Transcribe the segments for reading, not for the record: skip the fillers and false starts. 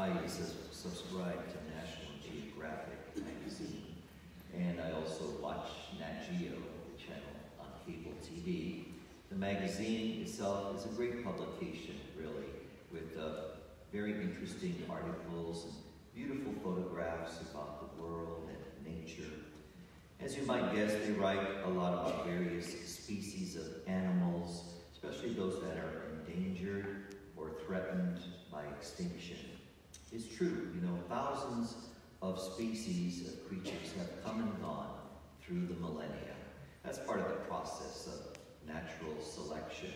I subscribe to National Geographic magazine, and I also watch Nat Geo channel on cable TV. The magazine itself is a great publication, really, with very interesting articles and beautiful photographs about the world and nature. As you might guess, they write a lot about various species of animals, especially those that are endangered or threatened by extinction. It's true, you know, thousands of species of creatures have come and gone through the millennia. That's part of the process of natural selection.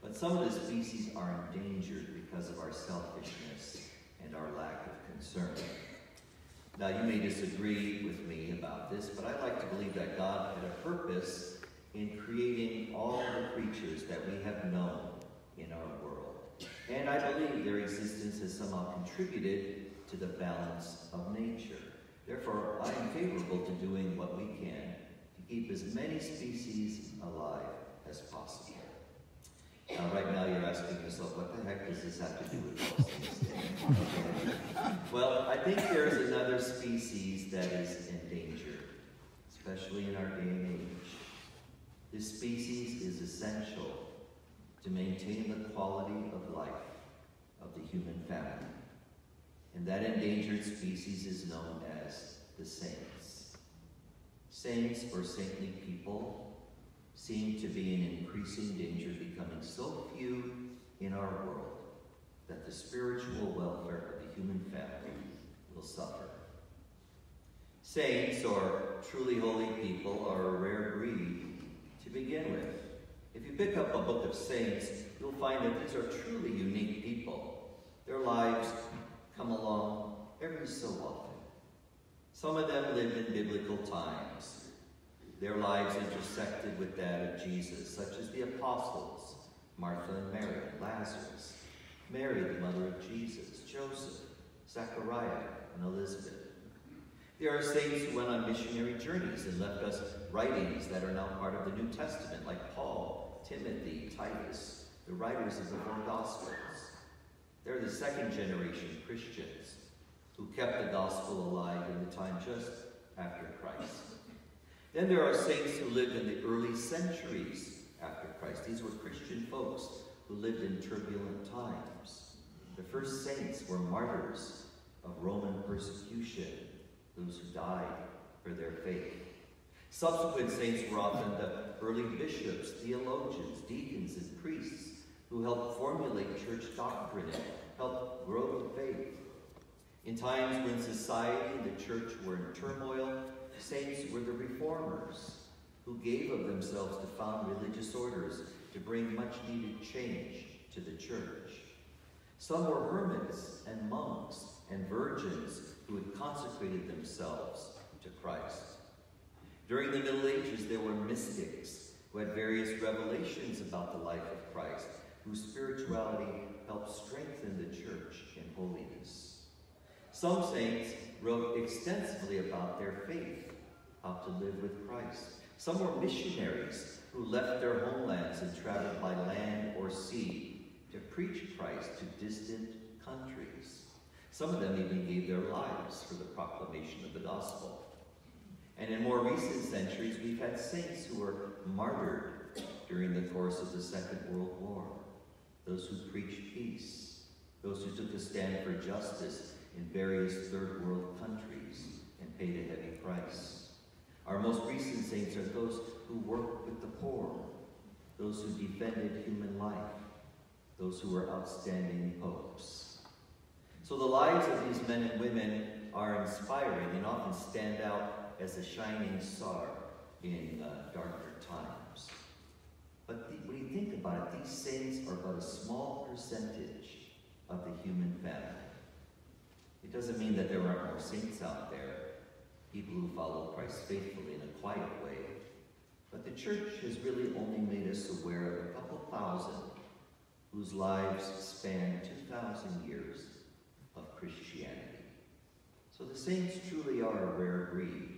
But some of the species are endangered because of our selfishness and our lack of concern. Now, you may disagree with me about this, but I like to believe that God had a purpose in creating all the creatures that we have known in our world. And I believe their existence has somehow contributed to the balance of nature. Therefore, I am favorable to doing what we can to keep as many species alive as possible. Now, right now you're asking yourself, what the heck does this have to do with those things? Well, I think there's another species that is endangered, especially in our day and age. This species is essential to maintain the quality of life of the human family. And that endangered species is known as the saints. Saints, or saintly people, seem to be in increasing danger, becoming so few in our world that the spiritual welfare of the human family will suffer. Saints, or truly holy people, are a rare breed to begin with. If you pick up a book of saints, you'll find that these are truly unique people. Their lives come along every so often. Some of them lived in biblical times. Their lives intersected with that of Jesus, such as the apostles, Martha and Mary, Lazarus, Mary, the mother of Jesus, Joseph, Zechariah, and Elizabeth. There are saints who went on missionary journeys and left us writings that are now part of the New Testament, like Paul, Timothy, Titus, the writers of the 4 Gospels. They're the second-generation Christians who kept the gospel alive in the time just after Christ. Then there are saints who lived in the early centuries after Christ. These were Christian folks who lived in turbulent times. The first saints were martyrs of Roman persecution, those who died for their faith. Subsequent saints were often the early bishops, theologians, deacons, and priests who helped formulate church doctrine and helped grow the faith. In times when society and the church were in turmoil, saints were the reformers who gave of themselves to found religious orders to bring much-needed change to the church. Some were hermits and monks and virgins who had consecrated themselves to Christ. During the Middle Ages, there were mystics who had various revelations about the life of Christ, whose spirituality helped strengthen the church in holiness. Some saints wrote extensively about their faith, how to live with Christ. Some were missionaries who left their homelands and traveled by land or sea to preach Christ to distant countries. Some of them even gave their lives for the proclamation of the gospel. And in more recent centuries, we've had saints who were martyred during the course of the Second World War. Those who preached peace, those who took a stand for justice in various third world countries and paid a heavy price. Our most recent saints are those who worked with the poor, those who defended human life, those who were outstanding popes. So the lives of these men and women are inspiring and often stand out as a shining star in darker times. But when you think about it, these saints are but a small percentage of the human family. It doesn't mean that there aren't more saints out there, people who follow Christ faithfully in a quiet way. But the church has really only made us aware of a couple thousand whose lives span 2,000 years of Christianity. So the saints truly are a rare breed,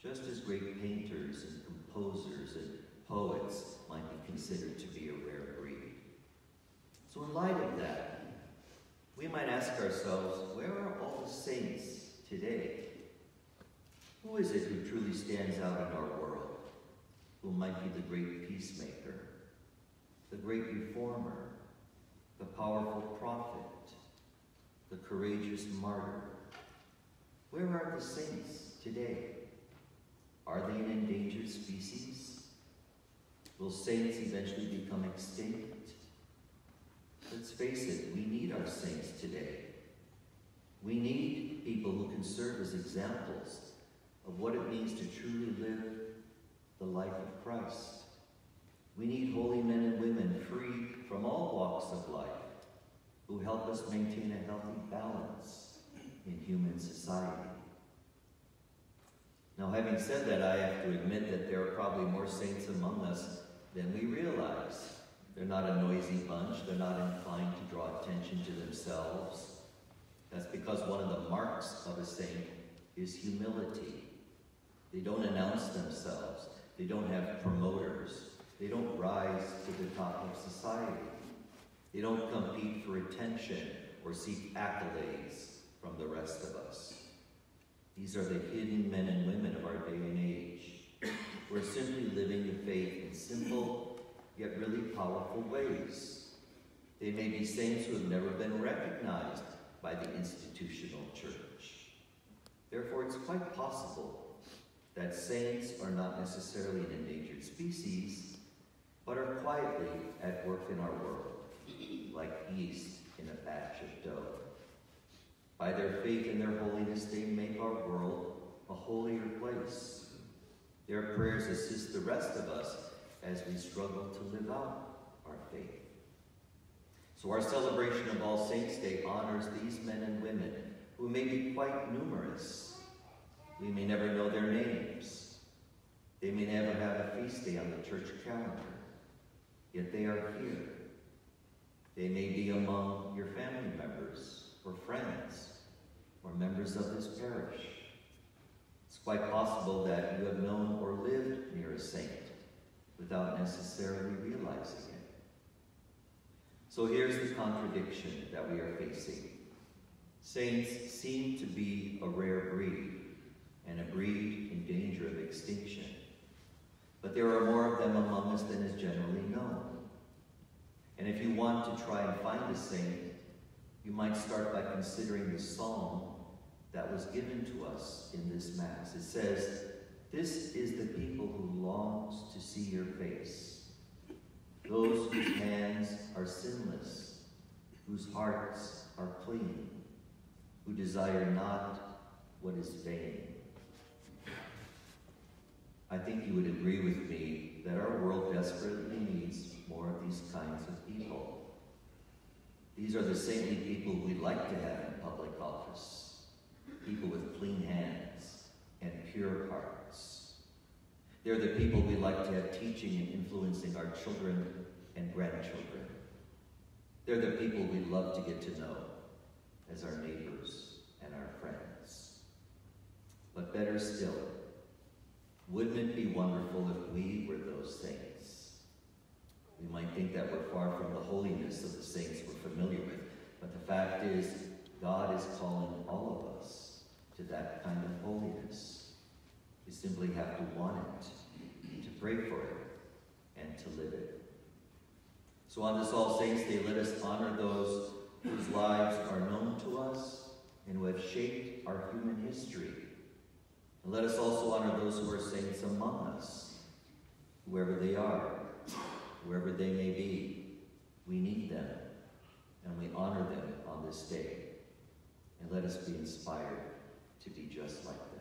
just as great painters and composers and poets might be considered to be a rare breed. So in light of that, we might ask ourselves, saints today? Who is it who truly stands out in our world, who might be the great peacemaker, the great reformer, the powerful prophet, the courageous martyr? Where are the saints today? Are they an endangered species? Will saints eventually become extinct? Let's face it, we need our saints today. We need people who can serve as examples of what it means to truly live the life of Christ. We need holy men and women free from all walks of life who help us maintain a healthy balance in human society. Now, having said that, I have to admit that there are probably more saints among us than we realize. They're not a noisy bunch. They're not inclined to draw attention to themselves. That's because one of the marks of a saint is humility. They don't announce themselves. They don't have promoters. They don't rise to the top of society. They don't compete for attention or seek accolades from the rest of us. These are the hidden men and women of our day and age, who are simply living the faith in simple yet really powerful ways. They may be saints who have never been recognized by the institutional church. Therefore, it's quite possible that saints are not necessarily an endangered species, but are quietly at work in our world, like yeast in a batch of dough. By their faith and their holiness, they make our world a holier place. Their prayers assist the rest of us as we struggle to live out our faith. So our celebration of All Saints' Day honors these men and women who may be quite numerous. We may never know their names. They may never have a feast day on the church calendar, yet they are here. They may be among your family members or friends or members of this parish. It's quite possible that you have known or lived near a saint without necessarily realizing it. So here's the contradiction that we are facing. Saints seem to be a rare breed, and a breed in danger of extinction. But there are more of them among us than is generally known. And if you want to try and find a saint, you might start by considering the psalm that was given to us in this Mass. It says, "This is the people who longs to see your face, those whose hands are sinless, whose hearts are clean, who desire not what is vain." I think you would agree with me that our world desperately needs more of these kinds of people. These are the saintly people we'd like to have in public office, people with clean hands and pure hearts. They're the people we like to have teaching and influencing our children and grandchildren. They're the people we love to get to know as our neighbors and our friends. But better still, wouldn't it be wonderful if we were those saints? We might think that we're far from the holiness of the saints we're familiar with, but the fact is, God is calling all of us to that kind of holiness. We simply have to want it, to pray for it, and to live it. So on this All Saints' Day, let us honor those whose lives are known to us and who have shaped our human history. And let us also honor those who are saints among us, whoever they are, wherever they may be. We need them, and we honor them on this day. And let us be inspired to be just like them.